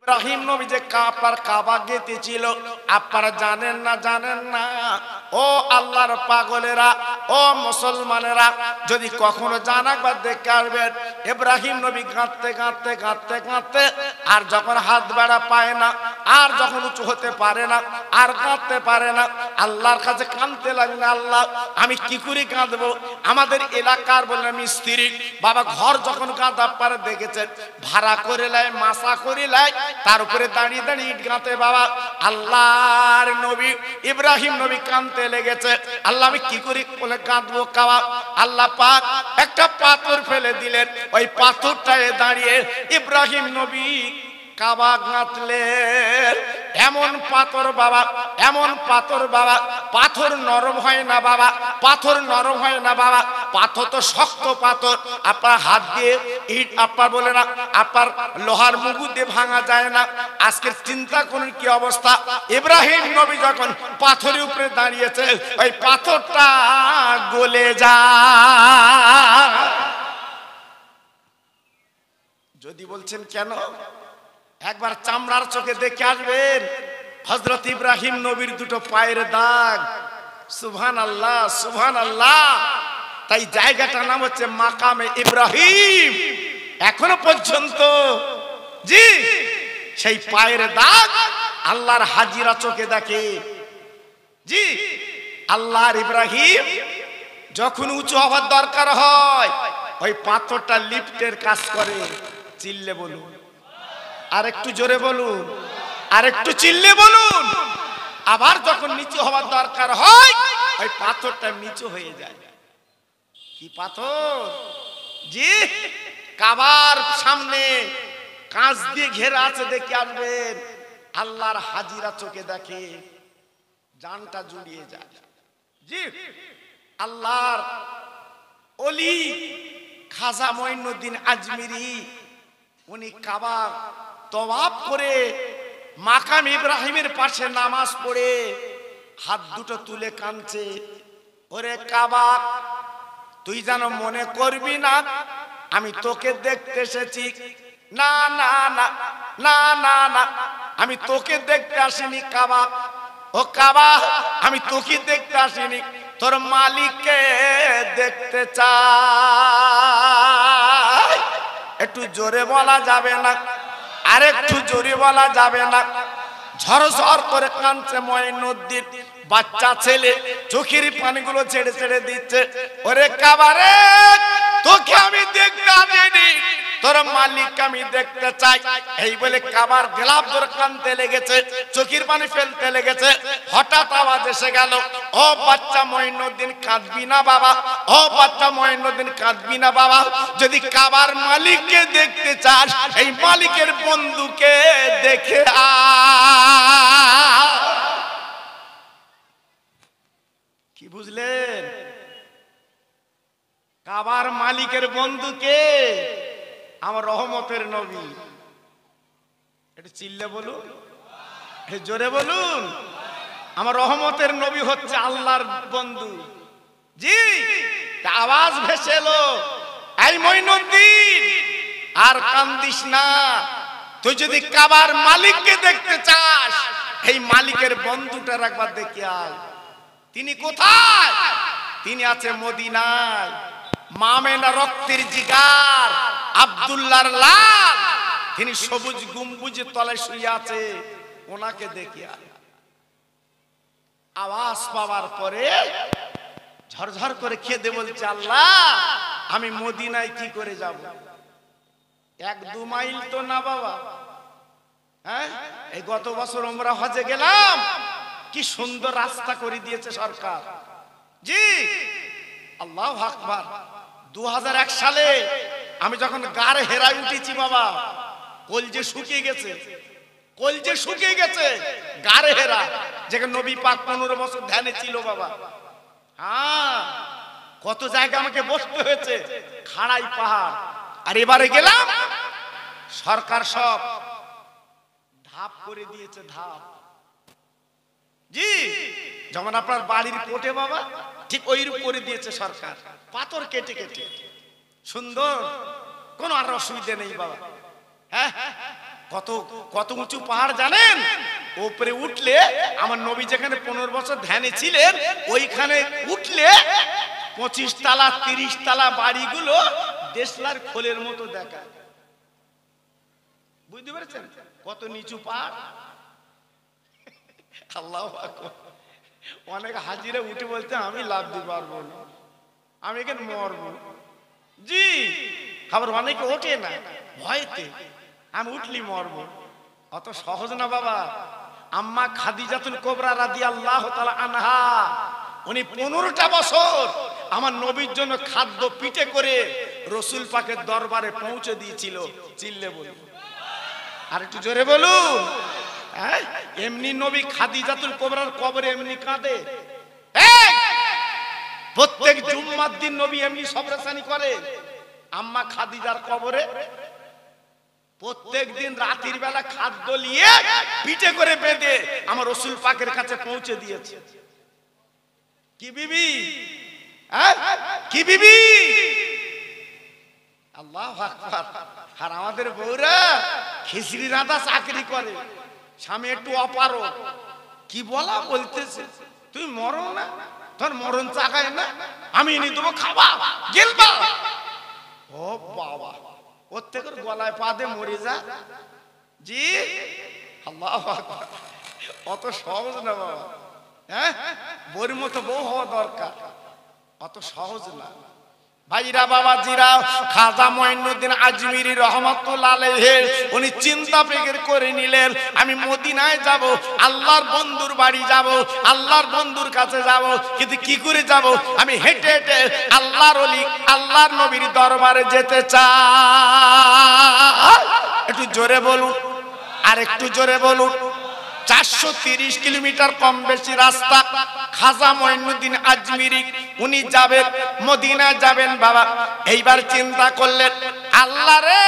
ইব্রাহিম নবী যে আপনার কাবা গেঁথেছিল, আপনারা জানেন না? ও আল্লাহর পাগলেরা, ও মুসলমানেরা, যদি কখনো জান একবার দেখে আসবেন, ইব্রাহিম নবী কাঁদতে আর যখন হাত বাড়া পায় না, আর যখন উঁচু হতে পারে না, আর কাঁদতে পারে না, আল্লাহর কাছে কাঁদতে লাগলেন, আল্লাহ আমি কি করে কাঁদবো? আমাদের এলাকার বললাম মিস্ত্রি বাবা ঘর যখন কাঁদা পারে দেখেছেন, ভাড়া করে লাই, মাসা করে লাই, তার উপরে দাঁড়িয়ে ইট গাঁথে বাবা। আল্লাহর নবী ইব্রাহিম নবী কাঁদতে লেগেছে, আল্লাহ আমি কি করে বলে কাঁদবো কাবা? আল্লাহ পাক একটা পাথর ফেলে দিলেন, ওই পাথরটায় দাঁড়িয়ে ইব্রাহিম নবী কাবা গাঁথলেন। এমন পাথর বাবা, এমন পাথর বাবা, পাথর নরম হয় না বাবা, পাথর নরম হয় না বাবা, পাথর তো শক্ত পাথর। আপনার হাত দিয়ে ইট আপনার বলে না, আপনার লোহার মুগু দিয়ে ভাঙা যায় না। আজকে চিন্তা করুন কি অবস্থা। ইব্রাহিম নবী যখন পাথরের উপরে দাঁড়িয়েছে, ওই পাথরটা গলে যায়। যদি বলছেন কেন, একবার চামড়ার চোখে দেখে আসবেন হযরত ইব্রাহিম নবীর দুটো পায়ের দাগ। সুবহানাল্লাহ, সুবহানাল্লাহ। তাই জায়গাটার নাম হচ্ছে মাকামে ইব্রাহিম। এখনো পর্যন্ত জি সেই পায়ের দাগ আল্লাহর হাজিরা চোখে দেখে। জি আল্লাহর ইব্রাহিম যখন উঁচু হওয়ার দরকার হয়, ওই পাথরটা লিফটের কাজ করে। চিল্লে বলুন, আর একটু জোরে বলুন, আর একটু চিল্লে বলুন। আবার যখন নিচু হওয়ার দরকার হয়, ওই পাথরটা নিচু হয়ে যায়। কি পাথর? জি কাবার সামনে কাঁচ দিয়ে ঘেরা আছে, দেখে আসবেন আল্লাহর হাজিরা চোখে দেখে, জানটা জুড়িয়ে যায়। জি আল্লাহর ওলি খাজা মঈনুদ্দিন আজমিরি, উনি কাবা তওয়াফ করে মাকাম ইব্রাহিমের পাশে নামাজ পড়ে হাত দুটো তুলে কাঁদছে, ওরে কাবা তুই যেন মনে করবি না আমি তোকে দেখতে এসেছি। না না না না না না, আমি তোকে দেখতে আসিনি কাবা। ও কাবা আমি তোকে দেখতে আসিনি, তোর মালিককে দেখতে চাই। একটু জোরে বলা যাবে না? আর একটু জোরে বলা যাবে না? ঝরঝর করে কাঁদছে মঈনুদ্দিন, বাচ্চা ছেলে, চোখের পানিগুলো ছেড়ে ছেড়ে দিচ্ছে। ওরে কাবা রে, তোকে আমি দেখতে আসিনি, তোর মালিক আমি দেখতে চাই। এই বলে কাবার গেলাপ ধরে কাঁদতে লেগেছে, চোখের পানি ফেলতে লেগেছে। হঠাৎ আওয়াজ এসে গেল, ও বাচ্চা মঈনুদ্দিন কাঁদবি না বাবা, ও বাচ্চা মঈনুদ্দিন কাঁদবি না বাবা। যদি কাবার মালিককে দেখতে চাস, এই মালিকের বন্ধুকে দেখে আ। কি বুঝলেন? কাবার মালিকের বন্ধুকে আমার রহমতের নবী। এটা চিল্লে বলুন, জোরে বলুন। আমার রহমতের নবী হচ্ছে আল্লাহর বন্ধু। জি আওয়াজ ভেসে এলো, এই মঈনুদ্দিন আর কান্দিস না, তুই যদি কাবার মালিককে দেখতে চাস, এই মালিকের বন্ধুটার একবার দেখে আয়। তিনি কোথায়? তিনি আছে মদিনায়। মামেনা রক্তের জিগার আব্দুল্লাহর লাল, তিনি সবুজ গম্বুজের তলায় শুয়ে আছে, ওনাকে দেখে আয়। আওয়াজ পাওয়ার পরে ঝরঝর করে কেঁদে বলছে, আল্লাহ আমি মদিনায় কি করে যাব? 1-2 মাইল তো না বাবা। হ্যাঁ এই গত বছর আমরা হজে গেলাম, কি সুন্দর রাস্তা করে দিয়েছে সরকার। জি আল্লাহু আকবার। 2001 সালে আমি যখন গাড়ে হেরায় উঠেছি বাবা, কলজে শুকিয়ে গেছে, কলজে শুকিয়ে গেছে। গাড়ে হেরা যেখানে নবী পাক 15 বছর ধ্যানে ছিল বাবা। হ্যাঁ কত জায়গা আমাকে বসতে হয়েছে, খাড়াই পাহাড়। আর এবারে গেলাম, সরকার সব ধাপ করে দিয়েছে, ধাপ। জি যেমন আপনার বাড়ির কোটে বাবা, ঠিক ওইরূপ করে দিয়েছে সরকার, পাথর কেটে কেটে সুন্দর, কোনো আর অসুবিধা নেই বাবা। হ্যাঁ কত কত উঁচু পাহাড় জানেন? উপরে উঠলে আমার নবী যেখানে 15 বছর ধ্যানে ছিলেন ওইখানে উঠলে 25 তলা 30 তলা বাড়িগুলো দেশলার খোলের মতো দেখায়। বুঝতে পেরেছেন কত নিচু পাহাড়? আল্লাহু আকবার। অনেক হাজিরা উঠে বলতে আমি লাভ দিতে পারবো না, আমি এখানে মরবো। জি, আবার অনেকে ওঠে না ভয়তে, আমি উঠলি মরবো। অত সহজ না বাবা। আম্মা খাদিজাতুল কুবরা রাদিয়াল্লাহু তাআলা আনহা, উনি 15টা বছর আমার নবীর জন্য খাদ্য পিঠে করে রসুল পাকের দরবারে পৌঁছে দিয়েছিল। চিল্লে বলুন, আর একটু জোরে বলুন। হ্যাঁ, এমনি নবী খাদিজাতুল কুবরার কবরে এমনি কাঁদে। প্রত্যেক জুম্মার দিন নবী এমনি সবরাসানি করে আম্মা খাদিজার কবরে। প্রত্যেক দিন রাতের বেলা খাদ্য নিয়ে পিঠে করে বেঁধে আমার রসুল পাকের কাছে পৌঁছে দিয়েছে। কি বিবি, কি বিবি! আল্লাহু আকবার। আর আমাদের বউরা খিচড়ি রাঁধা চাকরি করে, স্বামী একটু অপারো, কি বলা বলতেছে, তুই মরো না, তোর মরণ চাকায় না, আমি এনে দেবো খাবা গেলবা। ও বাবা, ওর থেকে গলায় পা দিয়ে মরে যা। জি, আল্লাহু আকবার। অত সহজ না বাবা। হ্যাঁ, বউর মতো বউ হওয়া দরকার, অত সহজ না ভাইরা বাবাজিরা। খাজা মঈনুদ্দিন আজমিরি রহমাতুল্লাহ আলাইহি উনি চিন্তা ফিকির করে নিলেন, আমি মদিনায় যাব, আল্লাহর বন্ধুর বাড়ি যাব, আল্লাহর বন্ধুর কাছে যাব। কিন্তু কি করে যাব? আমি হেঁটে হেঁটে আল্লাহর ওলি আল্লাহর নবীর দরবারে যেতে চাই। একটু জোরে বলুন, আর একটু জোরে বলুন। 430 কিলোমিটার কম বেশি রাস্তা। খাজা মঈনুদ্দিন আজমিরি উনি যাবেন, মদিনা যাবেন বাবা। এইবার চিন্তা করলেন, আল্লাহ রে,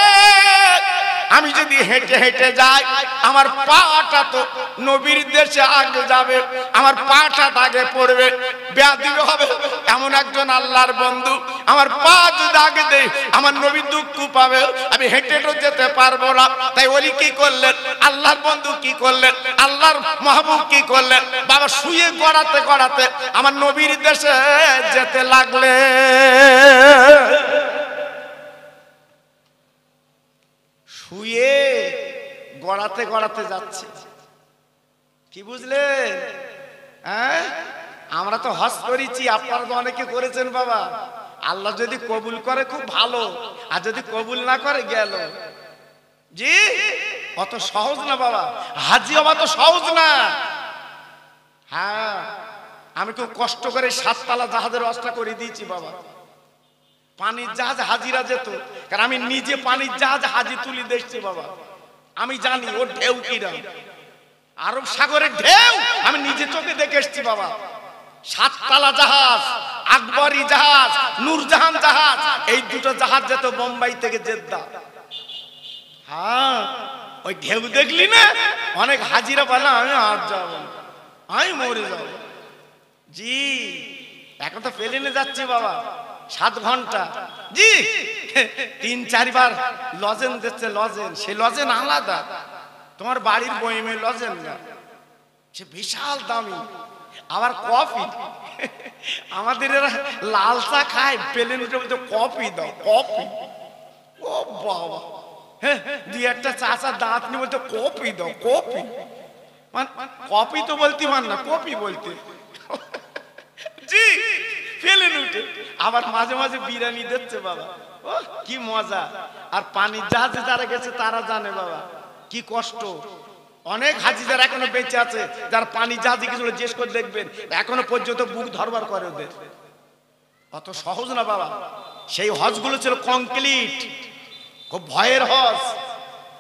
আমি যদি হেঁটে হেঁটে যাই আমার পাটা তো নবীর দেশে আগে যাবে, আমার পাটা আগে পড়বে, ব্যাধি হবে। এমন একজন আল্লাহর বন্ধু, আমার পা যদি আগে দেয় আমার নবী দুঃখ পাবে, আমি হেঁটে হেঁটে যেতে পারবো না। তাই ওলি কি করলেন, আল্লাহর বন্ধু কি করলেন, আল্লাহর মাহবুব কি করলেন, বাবা শুয়ে গড়াতে গড়াতে আমার নবীর দেশে যেতে লাগলে। শুয়ে গড়াতে গড়াতে যাচ্ছে। কি বুঝলেন? হ্যাঁ, আমরা তো হজ করেছি, আপনারা তো অনেকে করেছেন বাবা। আল্লাহ যদি কবুল করে খুব ভালো, আর যদি কবুল না করে গেল। জি, অত সহজ না বাবা, হাজি হওয়া তো সহজ না। হ্যাঁ, আমি খুব কষ্ট করে 7 তলা জাহাজের ব্যবস্থা করে দিয়েছি বাবা। পানির জাহাজ হাজিরা যেত, কারণ আমি নিজে পানির জাহাজ হাজি তুলি দেখছি বাবা। আমি জানি ওর ঢেউ কিরম, আরব সাগরের ঢেউ আমি নিজে চোখে দেখে এসছি বাবা। 7 তলা জাহাজ, আকবরী জাহাজ, নূরজাহান জাহাজ, এই দুটো জাহাজ যেত বোম্বাই থেকে জেদ্দা। হ্যাঁ, ওই ঢেউ দেখলি না, অনেক হাজিরা বলে আমি আর যাবো, আমি মরে যাবো। জি, এখন তো প্লেনে যাচ্ছি বাবা 7 ঘন্টা। জি, 3-4 বার লজেন দিচ্ছে, লজেন, সে লজেন আলাদা, তোমার বাড়ির বইমের লজেন না, সে বিশাল দামি। আবার কফি, আমাদের এরা লাল চা খায়, প্লেন উঠে বলতে কফি দাও, কফি। ও বাবা, হ্যাঁ, 2-1টা চাচা দাঁত নিয়ে বলতে কফি দাও, কফি। মানে কফি তো বলতে মান না, কফি বলতে। জি, প্লেন উঠে আবার মাঝে মাঝে বিরিয়ানি দিচ্ছে বাবা। ও কি মজা! আর পানির জাহাজে যারা গেছে তারা জানে বাবা কি কষ্ট। অনেক হাজি যারা এখনো বেঁচে আছে, যারা পানি জাহাজে গেছিল, জিজ্ঞেস করে দেখবেন এখনো পর্যন্ত বুক ধরবার করে ওদের। অত সহজ না বাবা। সেই হজগুলো ছিল কমপ্লিট, খুব ভয়ের হজ।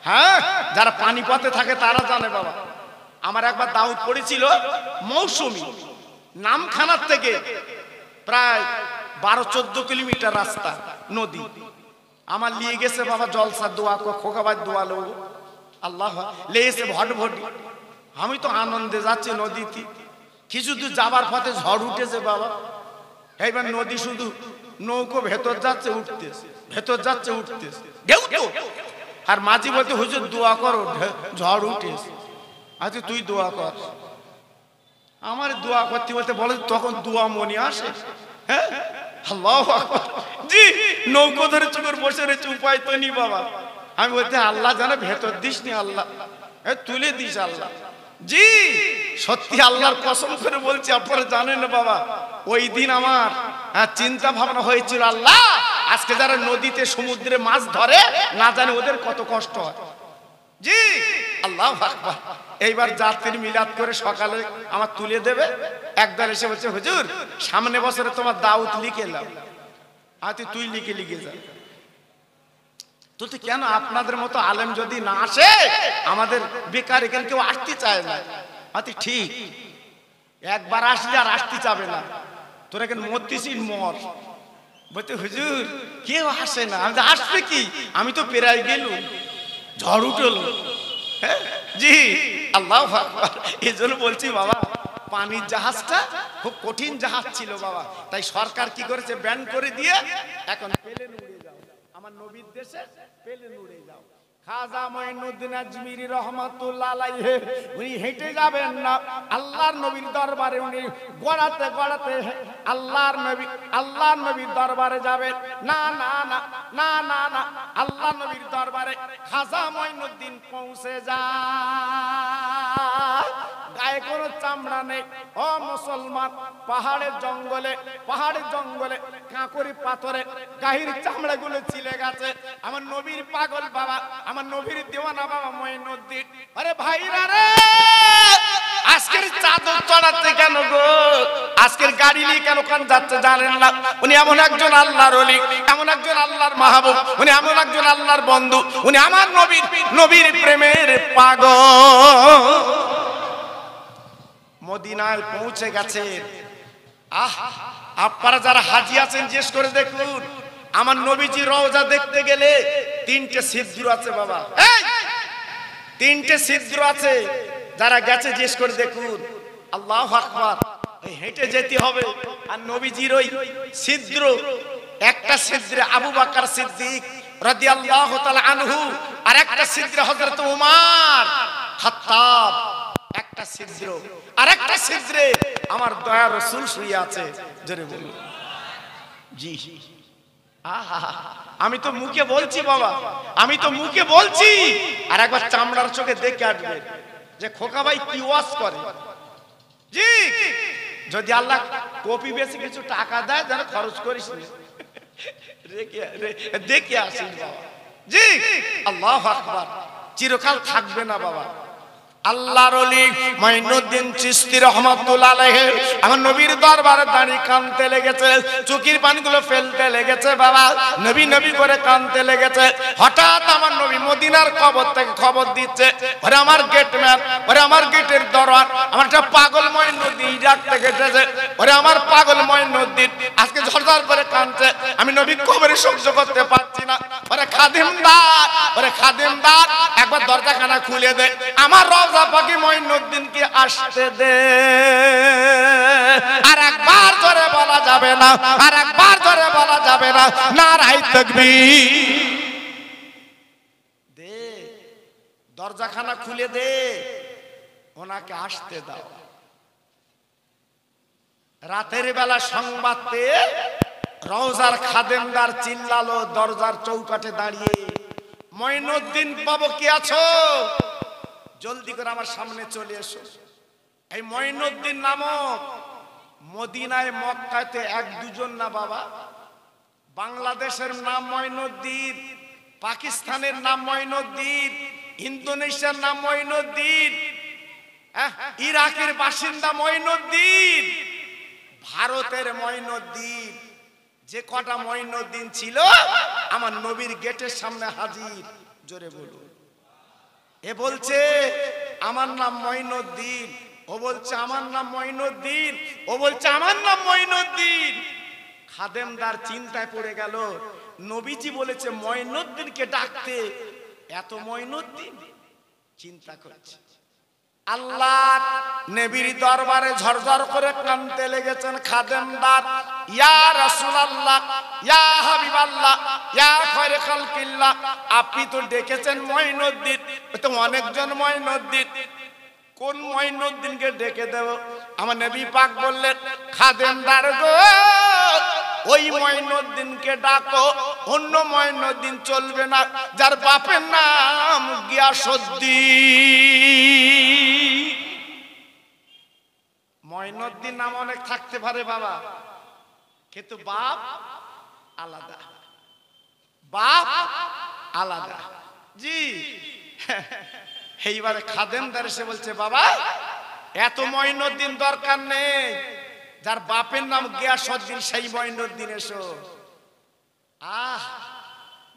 হ্যাঁ, যারা পানি পথে থাকে তারা জানে বাবা। আমার একবার দাউদ পড়েছিল মৌসুমী, নামখানার থেকে প্রায় 12-14 কিলোমিটার রাস্তা, নদী। আমার নিয়ে গেছে বাবা জলসা দোয়া খোকাবাদ দোয়া লো, আল্লাহ লেগেছে ভটভটি। আমি তো আনন্দে যাচ্ছি নদীতে, কিছু দূর যাবার পথে ঝড় উঠেছে বাবা। এইবার নদী শুধু নৌকো ভেতর যাচ্ছে উঠতেছে, ভেতর যাচ্ছে উঠতেছে, ঢেউ তো আর মাঝি বলতে হুজুর দোয়া করো, ঝড় উঠে। আচ্ছা তুই দোয়া কর। আমার দোয়া করতে বলতে বলে তখন দোয়া মনে আসে। হ্যাঁ, আল্লাহু আকবার। জি, নৌকো ধরে চুকর বসে রয়েছে, উপায় তো নি বাবা। আমি বলতে আল্লাহ জানে, ভেতর দিস নি আল্লাহ, তুলে দিস আল্লাহ। জি সত্যি আল্লাহর কসম করে বলছি, আপনারা জানেন না বাবা, ওই দিন আমার চিন্তা ভাবনা হয়েছিল, আল্লাহ আজকে যারা নদীতে সমুদ্রে মাছ ধরে না জানে ওদের কত কষ্ট হয়। জি আল্লাহু আকবার। এইবার যাত্রী মিলাদ করে সকালে আমার তুলে দেবে, একদল এসে বলছে হুজুর সামনে বছরে তোমার দাওয়াত লিখে এলাম। আতি তুই লিখে যা। তো কেন আপনাদের মতো আলেম যদি না আসে, আমাদের বেকার এখানে কেউ আসতে চায় না। আতি ঠিক, একবার আসলে আর আসতে চাবে না, তোর এখানে মরতেছিস মর। বলতে হুজুর কেউ আসে না। আমি আসবে কি, আমি তো পেরাই গেলুম, ঝড় উঠল। জি আল্লাহু আকবার। এই জন্য বলছি বাবা, পানির জাহাজটা খুব কঠিন জাহাজ ছিল বাবা, তাই সরকার কি করেছে, ব্যান করে দিয়ে এখন প্লেন উড়ে যাও, আমার নবীর দেশে প্লেন উড়ে যাও। খাজা মঈনুদ্দিন আজমিরি রহমাতুল্লাহ আলাইহি উনি হেঁটে যাবেন না, আল্লাহর নবীর দরবারে উনি গড়াতে গড়াতে আল্লাহর নবীর দরবারে যাবেন। না না না না না না, আল্লাহর নবীর দরবারে খাজা মঈনুদ্দিন পৌঁছে যায়, গায়ে কোনো চামড়া নেই। ও মুসলমান, পাহাড়ের জঙ্গলে কাঁকড়ি পাথরে গাহির চামড়াগুলো ছিলে গেছে। আমার নবীর পাগল বাবা, আমার নবীর দেওয়ানা বাবা মঈনুদ্দিন, আরে ভাইরা রে আজকের চাদর চড়াচ্ছে কেন গো, আজকের গাড়ি নিয়ে কেন কান যাচ্ছে জানেন না? উনি এমন একজন আল্লাহর ওলি, এমন একজন আল্লাহর মাহবুব, উনি এমন একজন আল্লাহর বন্ধু, উনি আমার নবীর প্রেমের পাগল। মদিনায় পৌঁছে গেছে। আপনারা যারা হাজি আছেন জিজ্ঞেস করে দেখুন, আমার নবীজি রওজা দেখতে গেলে 3টে ছিদ্র আছে বাবা, 3টে ছিদ্র আছে। যারা গেছে জিজ্ঞেস করে দেখুন। আল্লাহু আকবার। হেঁটে যেতে হবে, আর নবীজির ওই ছিদ্র, একটা ছিদ্রে আবু বকর সিদ্দিক রাদিয়াল্লাহু তাআলা আনহু, আর একটা ছিদ্রে হযরত উমর খাত্তাব, একটা ছিদ্র, আর একটা ছিদ্রে আমার দয়ার রাসূল শুয়ে আছে। জোরে বলুন জি। আমি তো মুখে বলছি বাবা, আমি তো মুখে বলছি, আর একবার চামড়ার চোখে দেখে আসবে যে খোকা ভাই কি ওয়াজ করে। জি যদি আল্লাহ কপি বেশি কিছু টাকা দেয় যেন খরচ করিস না, দেখে আসিস বাবা। জি আল্লাহু আকবার। চিরকাল থাকবে না বাবা। আল্লাহর ওলি মঈনুদ্দিন চিশতি রহমাতুল্লাহ আলাইহি আমার নবীর দরবারে দাঁড়িয়ে কাঁদতে লেগেছে, চোখের পানিগুলো ফেলতে লেগেছে বাবা, নবী করে কাঁদতে লেগেছে। হঠাৎ আমার নবী মদিনার কবর থেকে খবর দিচ্ছে, ওরে আমার গেটম্যান, ওরে আমার গেটের দরওয়ান, আমার একটা পাগল মঈনুদ্দিন ইরাক থেকে এসেছে, ওরে আমার পাগল মঈনুদ্দিন আজকে ঝরঝর করে কাঁদছে, আমি নবী কবরে সহ্য করতে পারছি না। ওরে খাদিমদার একবার দরজাখানা খুলে দে, আমার রওজা পাকি মঈনুদ্দিনকে আসতে দে। আর একবার জোরে বলা যাবে না, আর একবার জোরে বলা যাবে না, নারায়ে তাকবীর। দে দরজাখানা খুলে দে, ওনাকে আসতে দাও। রাতের বেলা সংবাদ পেয়ে রওজার খাদেমদার চিল্লালো দরজার চৌকাঠে দাঁড়িয়ে, মঈনুদ্দিন বাবু কি আছো, জলদি করে আমার সামনে চলে এসো। এই মঈনুদ্দিন নামক মদিনায় মক্কাতে 1-2 না বাবা, বাংলাদেশের নাম মঈনুদ্দিন, পাকিস্তানের নাম মঈনুদ্দিন, ইন্দোনেশিয়ার নাম মঈনুদ্দিন, ইরাকের বাসিন্দা মঈনুদ্দিন, ভারতের মঈনুদ্দিন। যে কটা মঈনুদ্দিন ছিল আমার নবীর গেটের সামনে হাজির। জোরে বলুন। এ বলছে আমার নাম মঈনুদ্দিন, ও বলছে আমার নাম মঈনুদ্দিন, ও বলছে আমার নাম মঈনুদ্দিন। খাদেমদার চিন্তায় পড়ে গেল, নবীজি বলেছে মঈনুদ্দিনকে ডাকতে, এত মঈনুদ্দিন চিন্তা করছে। আল্লাহ নবীর দরবারে ঝরঝর করে কাঁদতে লেগেছেন খাদেমদার। ইয়া রাসূলুল্লাহ, ইয়া হাবিবাল্লাহ, ইয়া খায়রে খালকিল্লাহ, আপনি তো ডেকেছেন মঈনুদ্দিন, তো অনেকজন মঈনুদ্দিন, কোন মঈনুদ্দিনকে ডেকে দেব? আমার নবী পাক বললেন, খাদেমদার গো, ওই মঈনুদ্দিনকে ডাকো, অন্য মঈনুদ্দিন চলবে না, যার বাপের নাম গিয়াসউদ্দিন। মঈনুদ্দিন নাম অনেক থাকতে পারে বাবা, কিন্তু বাপ আলাদা, বাপ আলাদা। জি, এইবারে খাদেমদার এসে বলছে, বাবা এত মঈনুদ্দিন দরকার নেই, যার বাপের নাম গিয়াসউদ্দিন সেই মঈনুদ্দিন এসো। আহ,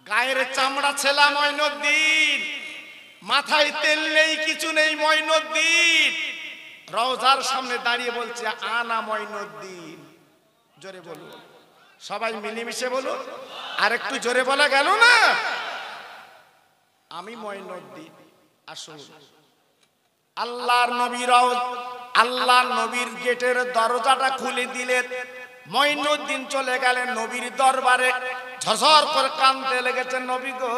গায়ের চামড়া ছেলা মঈনুদ্দিন, মাথায় তেল নেই, কিছু নেই মঈনুদ্দিন, রওজার সামনে দাঁড়িয়ে বলছে, আনা মঈনুদ্দিন। জোরে বলুন, সবাই মিলেমিশে বলুন, আর একটু জোরে বলা গেল না? আমি মঈনুদ্দিন। আসুন, আল্লাহর নবীর আল্লাহর নবীর গেটের দরজাটা খুলে দিলেন, মঈনুদ্দিন চলে গেলেন নবীর দরবারে। ঝরঝর করে কাঁদতে লেগেছে, নবী গো,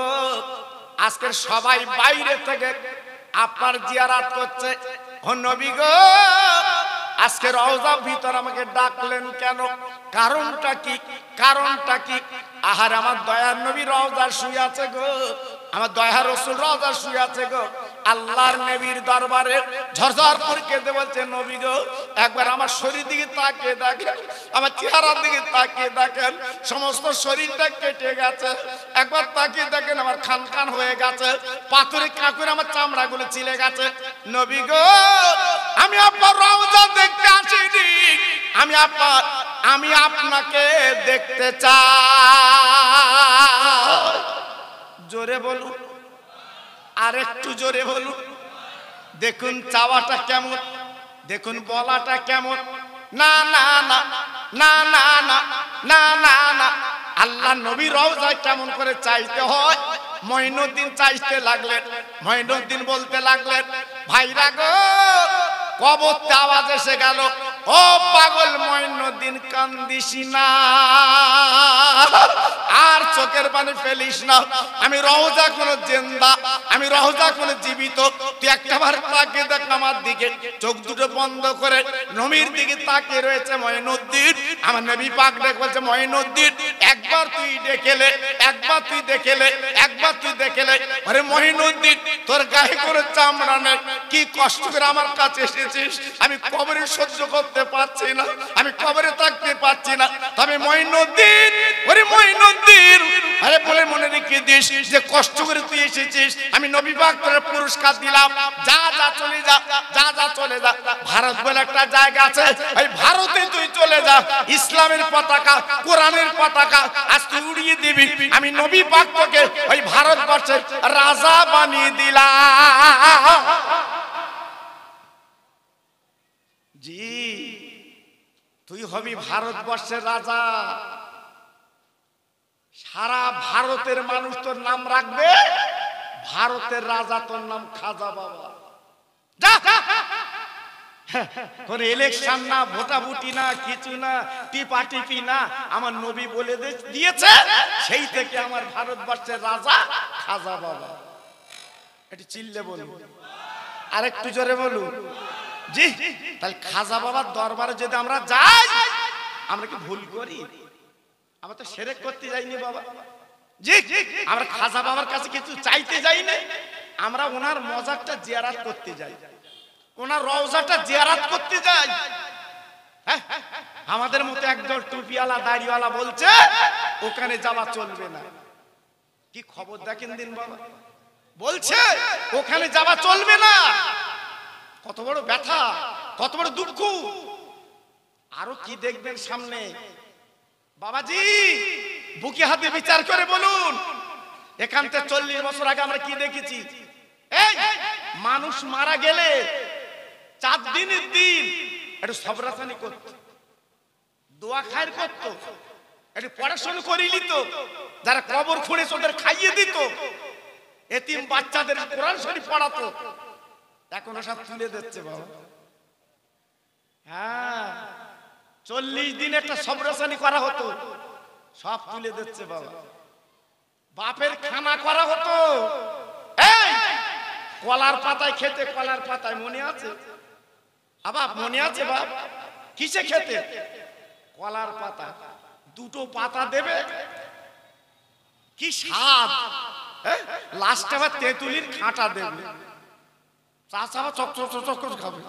আজকের সবাই বাইরে থেকে আপনার জিয়ারত করছে, ও নবী গো, আজকে রওজার ভিতর আমাকে ডাকলেন কেন? কারণটা কি? কারণটা কি? আহার, আমার দয়ার নবী রওজায় শুয়ে আছে গো, আমার দয়ার রাসূল রওজায় শুয়ে আছে গো। আল্লাহর নবীর দরবারে ঝরঝর করে কেঁদে বলছে, নবী গো, একবার আমার শরীর দিকে তাকিয়ে দেখেন, আমার চেহারার দিকে তাকিয়ে দেখেন, সমস্ত শরীরটা কেটে গেছে, একবার তাকিয়ে দেখেন, আমার খান খান হয়ে গেছে, পাথরে কাঁকুরে আমার চামড়াগুলো ছিলে গেছে। নবী গো, আমি আপনার রওজা দেখতে আসিনি, আমি আপনাকে দেখতে চাই। জোরে বলুন, আর একটু জোরে বলুন। দেখুন চাওয়াটা কেমন, দেখুন বলাটা কেমন। না না না না না না না না না, আল্লাহ নবী রওজায় কেমন করে চাইতে হয়। মঈনুদ্দিন চাইতে লাগলেন, মঈনুদ্দিন বলতে লাগলেন, ভাইরা গো, কবরতে আওয়াজ এসে গেল, ও পাগল মঈনুদ্দিন, কান্দিস না, আর চোখের পানি ফেলিস না, আমি রওজা কোন জিন্দা, আমি রওজা কোন জীবিত, তুই একটাবার তাকিয়ে দেখ আমার দিকে। চোখ দুটো বন্ধ করে নবীর দিকে তাকিয়ে রয়েছে মঈনুদ্দিন। আমার নবী পাক ডেকে বলছে, মঈনুদ্দিন, একবার তুই দেখেলে, একবার তুই দেখেলে, একবার তুই দেখেলে। আরে মঈনুদ্দিন, তোর গায়ে করে চামড়া নেই, কি কষ্ট করে আমার কাছে এসেছিস, আমি কবরে সহ্য করতে পারছি না, আমি কবরে থাকতে পারছি না। তবে মঈনুদ্দিন, ওরে মঈনুদ্দিন, আরে বলে মনে রেখে দিস যে কষ্ট করে তুই এসেছিস, আমি নবী পাক তোর পুরস্কার দিলাম, যা যা চলে যা, যা যা চলে যা। ভারত বলে একটা জায়গা আছে, এই ভারতে তুই চলে যা, ইসলামের পতাকা, কোরআনের পতাকা আজ তুই উড়িয়ে দিবি, আমি নবী পাক তোকে ওই ভারতবর্ষের রাজা বানিয়ে দিলাম। জি, তুই হবি ভারতবর্ষের রাজা, সারা ভারতের মানুষ তোর নাম রাখবে, ভারতের রাজা তোর নাম খাজা বাবা। কোন ইলেকশন না, ভোটাভুটি না, কিছু না, টিপাটিপি না, আমার নবী বলে দিয়েছে, সেই থেকে আমার ভারতবর্ষের রাজা খাজা বাবা। এটি চিল্লে বলুন, আর একটু জোরে বলুন। জি, তাহলে খাজা বাবার দরবারে যদি আমরা যাই, আমরা কি ভুল করি? আমরা তো শিরক করতে যাইনি বাবা। জি, আমরা খাজা বাবার কাছে কিছু চাইতে যাই না, আমরা ওনার মজারটা জিয়ারত করতে যাই, ওনার রওজাটা জিয়ারত করতে যাই। আমাদের মতো একদল টুপিওয়ালা দাড়িওয়ালা বলছে ওখানে যাওয়া চলবে না। কি খবর দেখেন দিন বাবা, বলছে ওখানে যাওয়া চলবে না। কত বড় ব্যথা, কত বড় দুঃখ। আরো কি দেখবেন সামনে বাবাজি, বুকে হাতে বিচার করে বলুন। এখান থেকে 40 বছর আগে আমরা কি দেখেছি? এই মানুষ মারা গেলে 4 দিনের দিন একটু সবরাসানি করত, দোয়া খায়ের করত, একটু পড়াশোনা করিয়ে নিত, যারা কবর খুঁড়েছে ওদের খাইয়ে দিত, এতিম বাচ্চাদের কোরআন শরীফ পড়াতো। এখন সব তুলে দিচ্ছে বাবা। হ্যাঁ, 40 দিন একটা সবরাসানি করা হতো, সব তুলে দিচ্ছে বাবা। বাপের খানা করা হতো, এই কলার পাতায় খেতে, কলার পাতায়, মনে আছে বাপ? মনে আছে বাপ? কিসে খেতে? কলার পাতা, দুটো পাতা দেবে, কি স্বাদ। লাস্টে আবার তেঁতুলির খাঁটা দেবে, চাচা চক চক চক করে খাবে।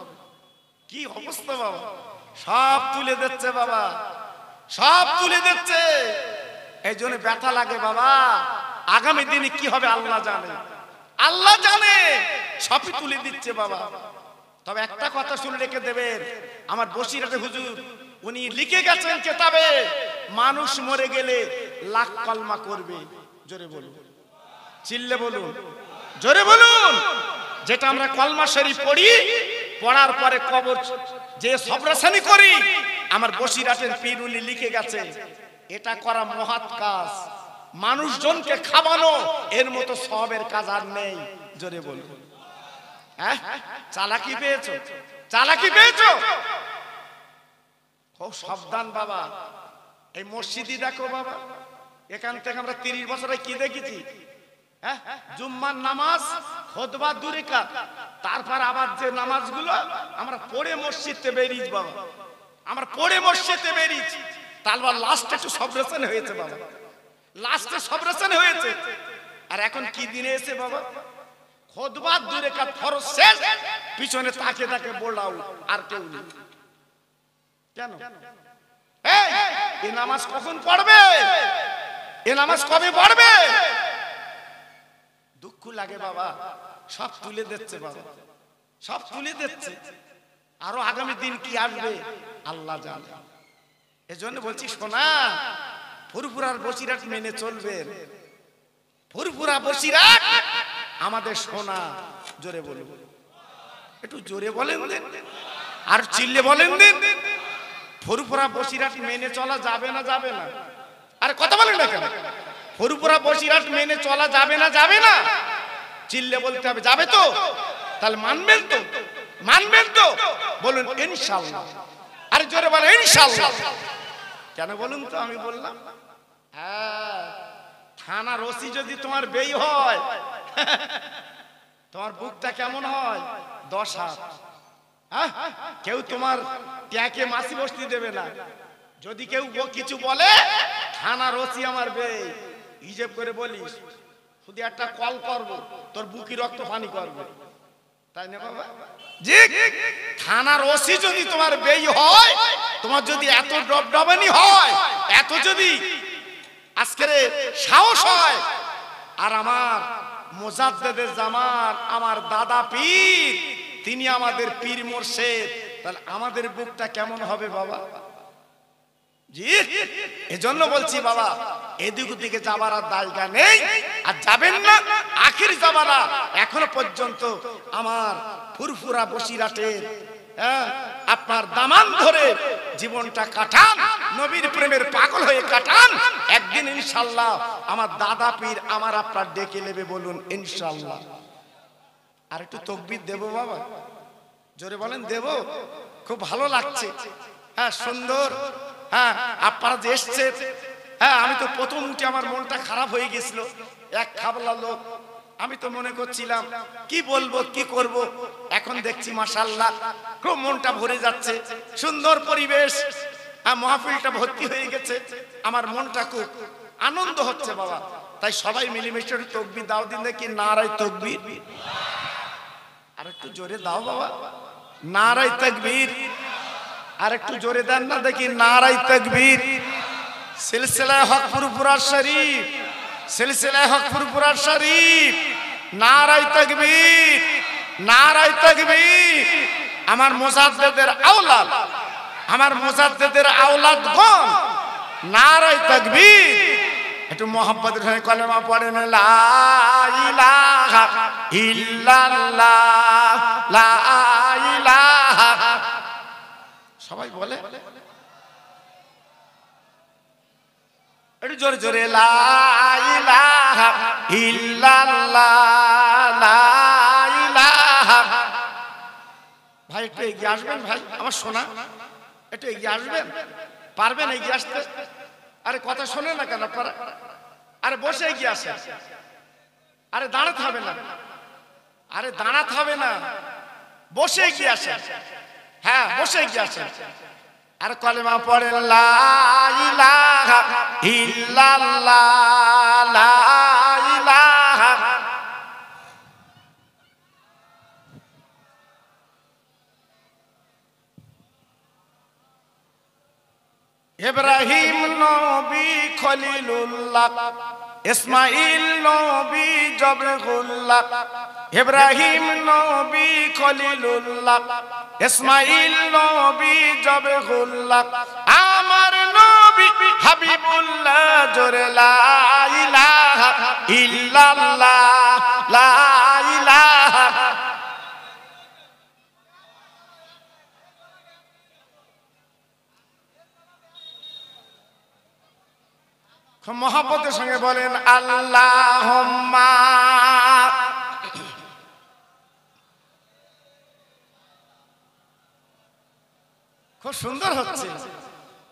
কি অবস্থা বাবা, সব তুলে দিচ্ছে বাবা, সব তুলে দিচ্ছে। এই জন্য ব্যথা লাগে বাবা। আগামী দিনে কি হবে আল্লাহ জানে, আল্লাহ জানে। সবই তুলে দিচ্ছে বাবা। তবে একটা কথা শুনে রেখে দেবেন, আমার বসিরহাটে হুজুর উনি লিখে গেছেন কিতাবে, মানুষ মরে গেলে লাখ কলমা করবে। জোরে বলুন, চিল্লে বলুন, জোরে বলুন। যেটা আমরা কলমা শরীফ পড়ি, পড়ার পরে কবর যে সবরাসানি করি, আমার বসিরহাটের পীর উনি লিখে গেছে, এটা করা মহৎ কাজ। মানুষজনকে খাওয়ানো এর মতো সবের কাজ আর নেই। জোরে বলুন। হ্যাঁ, চালাকি পেয়েছো, চালাকি পেয়েছো। খুব সাবধান বাবা। এই মসজিদই দেখো বাবা, এখান থেকে আমরা 30 বছরে কি দেখেছি? হ্যাঁ, জুম্মার নামাজ, খুতবা, দুই রাকাত, তারপর আবার যে নামাজগুলো আমরা পড়ে মসজিদে বেরিয়েছি বাবা, আমরা পড়ে মসজিদে বেরিয়েছি। তারপর লাস্টে একটু সবরাসানি হয়েছে বাবা, লাস্টে সবরাসানি হয়েছে। আর এখন কি দিনে এসে বাবা, খুতবা, দুই রাকাত ফরজ শেষ, পিছনে তাকে তাকে বলাও আর কেউ নেই। কেন? এই নামাজ কখন পড়বে? এই নামাজ কবে পড়বে? দুঃখ লাগে বাবা। সব তুলে দিচ্ছে বাবা, সব তুলে দিচ্ছে। আরো আগামী দিন কি আসবে আল্লাহ জানে। এজন্য বলছি শোনা, ফুরফুরার বসিরহাট মেনে চলবেন। ফুরফুরা বসিরহাট আমাদের সোনা। জোরে বলুন, একটু জোরে বলেন দিন, আর চিল্লে বলেন দিন। ফুরফুরা বসিরহাট মেনে চলা যাবে না? যাবে না? আরে কথা বলেন না কেন? ফুরফুরা বসিরহাট মেনে চলা যাবে না? যাবে না? চিল্লে বলতে হবে, যাবে তো? তাহলে মানবেন তো? মানবেন তো? বলুন ইনশাআল্লাহ। আরে জোরে বলেন ইনশাআল্লাহ। কেন বলুন তো? আমি বললাম, হ্যাঁ, থানার ওসি যদি তোমার বেই হয়, তোমার বুকটা কেমন হয়? 10 হাত। হ্যাঁ, কেউ তোমার ট্যাকে মাসি বসতি দেবে না। যদি কেউ কিছু বলে, থানার ওসি আমার বেই, হিসেব করে বলিস, শুধু একটা কল করবো, তোর বুকি রক্ত পানি করবে, তাই না বাবা? জি, থানার ওসি যদি তোমার বেই হয়, তোমার যদি এত ডবডবানি হয়, এত যদি আজকের সাহস হয়, আর আমার মুজাদ্দেদের জামান, আমার দাদা পীর, তিনি আমাদের পীর মোর্শেদ, তাহলে আমাদের বুকটা কেমন হবে বাবা? জি, এজন্য বলছি বাবা, এদিক ওদিকে যাবার আর জায়গা নেই, আর যাবেন না। আখির জামানা এখনো পর্যন্ত আমার ফুরফুরা বসিরহাটের আপনার দামান ধরে জীবনটা কাটান, নবীর প্রেমের পাগল হয়ে কাটান। একদিন ইনশাআল্লাহ আমার দাদা পীর আমার আপনার ডেকে নেবে। বলুন ইনশাআল্লাহ। আর একটু তাকবীর দেব বাবা, জোরে বলেন দেব? খুব ভালো লাগছে। হ্যাঁ, সুন্দর। হ্যাঁ, আপনারা যে এসছে, হ্যাঁ, আমি তো প্রথম উঠে আমার মনটা খারাপ হয়ে গেছিল। এক খাবলা লোক, আমি তো মনে করছিলাম কি বলবো কি করব। এখন দেখছি মাশাআল্লাহ খুব মনটা ভরে যাচ্ছে, সুন্দর পরিবেশ, মাহফিলটা ভর্তি হয়ে গেছে, আমার মনটা খুব আনন্দ হচ্ছে বাবা। তাই সবাই মিলেমিশে তাকবীর দাও দিন দেখি, নারায়ে তাকবীর। আর একটু জোরে দাও বাবা, নারায়ে তাকবীর। আর একটু জোরে দেন না দেখি, নারায়ে তাকবীর। সিলসিলা হক ফুরফুরা শরীফ, সিলসিলা হক ফুরফুরা শরীফ, নারায়ে তাকবীর, নারায়ে তাকবীর। আমার মুজাদ্দেদের আওলাদ, আমার মুজাদ্দেদের আওলাদগণ, নারায়ে তাকবীর। একটু মোহাম্মদের সঙ্গে কলেমা পড়েন, লা ইলাহা ইল্লাল্লাহ, লা ইলাহা। সবাই বলে একটু জোরে জোরে, লা ইলাহা ইল্লাল্লাহ, লা ইলাহা। ভাই একটু এগিয়ে আসবেন ভাই, আমার শোনা একটু এগিয়ে আসবেন, পারবেন এগিয়ে আসতে? আরে কথা শোনে না কেন আপনারা? আরে বসে এগিয়ে আসেন। আরে দাঁড়াতে হবে না, আরে দাঁড়াতে হবে না, বসে এগিয়ে আসেন। হ্যাঁ বসে এগিয়ে আসেন। আর কলেমা পড়েন লা ইলাহা ইল্লাল্লাহ, লা ইলাহা। ইব্রাহিম নবী খলিলুল্লাহ, ইসমাইল নবী জবরুল্লাহ। ইব্রাহিম নবী খলিলুল্লাহ, ইসমাইল নবী জবরুল্লাহ। আমার নবী হাবিবুল্লাহ, জোরে লা ইলাহা ইল্লাল্লাহ, লা ইলাহা। মহব্বতের সঙ্গে বলেন আল্লাহুম্মা। খুব সুন্দর হচ্ছে।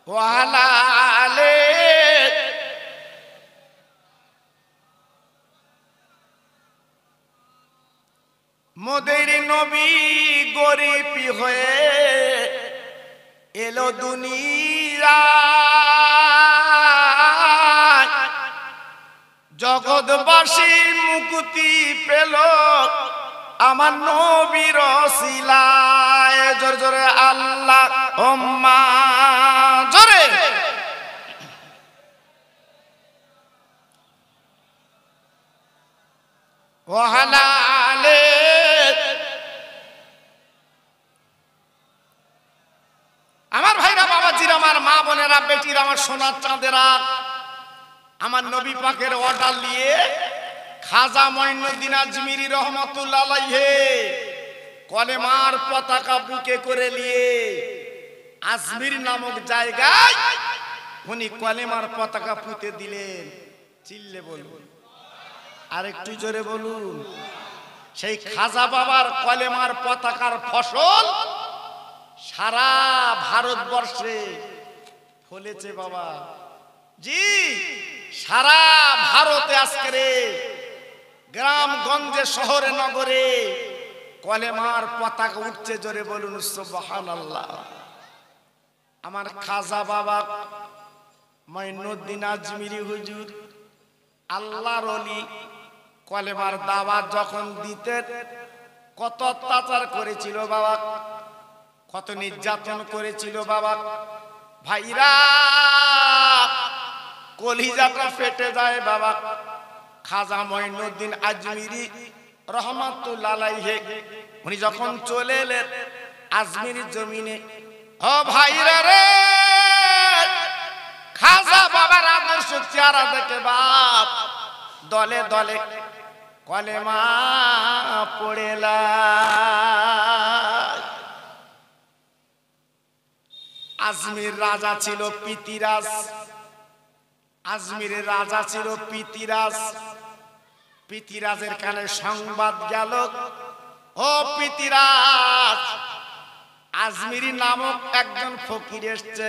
ওয়ালা আলে। মোদের নবী গরিব হয়ে এলো দুনিয়া, জগৎবাসী মুক্তি পেল আমার নবীর ওসিলায়। জোরে জোরে আল্লাহুম্মা, জোরে। ওয়ালা আলে। আমার ভাইরা, বাবাজিরা, আমার মা বোনেরা, বেটিরা, আমার সোনার চাঁদেরা, আমার নবী পাকের অর্ডার নিয়ে খাজা মঈনুদ্দিন আজমিরি রহমাতুল্লাহ আলাইহি কলেমার পতাকা বুকে করে নিয়ে আজমির নামক জায়গায় উনি কলেমার পতাকা পুঁতে দিলেন। চিল্লে বলুন, আরেকটু জোরে বলুন। সেই খাজা বাবার কলেমার পতাকার ফসল সারা ভারতবর্ষে ফলেছে বাবা জি। সারা ভারতে আজকে গ্রাম গঞ্জে শহরে নগরে কলেমার পতাকা উঠছে। জোরে বলুন সুবহানাল্লাহ। আমার খাজা বাবা মঈনুদ্দিন আজমিরি হুজুর আল্লাহর ওলি কলেমার দাওয়াত যখন দিতেন কত অত্যাচার করেছিল বাবা, কত নির্যাতন করেছিল বাবা। ভাইরা কলিজাটা ফেটে যায় বাবা। খাজা মঈনুদ্দিন আজমিরি রহমাতুল্লাহ আলাইহি উনি যখন চলে এলেন আজমিরের জমিনে, ও ভাইরা রে, খাজা বাবার আদর্শ চেহারা দেখে বাপ দলে দলে কলেমা পড়েলা। আজমির রাজা ছিল পিতিরাজ, আজমিরের রাজা ছিল পিতিরাজ। পিতিরাজের কানে সংবাদ গেল, ও পিতিরাজ, আজমিরি নামক একজন ফকির এসছে।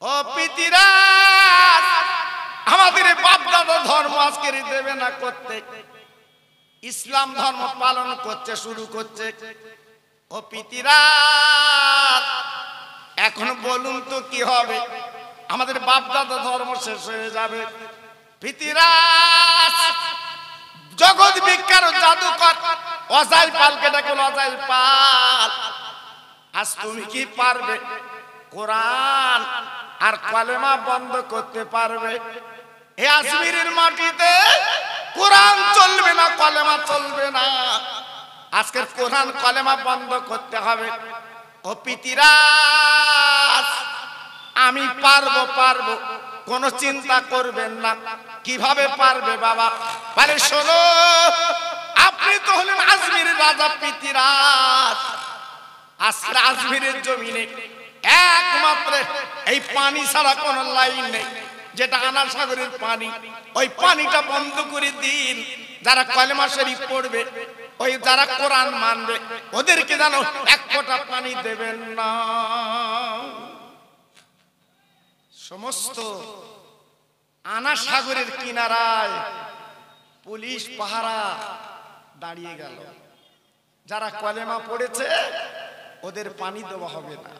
ও পিতিরাজ, আমাদের বাপ দাদা ধর্ম আজকে দেবে না করতে, ইসলাম ধর্ম পালন করতে শুরু করছে। ও পিতিরাজ, এখন বলুন তো কি হবে? আমাদের বাপ দাদা ধর্ম শেষ হয়ে যাবে। পিতিরাজ জগৎ বিখ্যাত জাদুকর অজাইল পালকে ডাকল, অজাইল পাল, আজ তুমি কি পারবে কোরআন আর কলেমা বন্ধ করতে পারবে? এই আজমিরের মাটিতে কোরআন চলবে না, কলেমা চলবে না। আজকে কোরআন কলেমা বন্ধ করতে হবে। ও পিতিরাজ, আমি পারবো পারবো, কোনো চিন্তা করবেন না। কিভাবে পারবে বাবা? বলে শোনো, আপনি তো হলেন আজমিরের রাজা পিতিরাজ। আজকে আজমিরের জমিনে একমাত্র এই পানি ছাড়া কোনো লাইন নেই, যেটা আনার সাগরের পানি। ওই পানিটা বন্ধ করে দিন, যারা কলেমা শরীফ পড়বে ওই যারা কোরআন মানবে ওদেরকে জানো এক ফোঁটা পানি দেবেন না। সমস্ত আনা সাগরের কিনারায় পুলিশ পাহারা দাঁড়িয়ে গেল। যারা কলেমা পড়েছে ওদের পানি দেওয়া হবে না।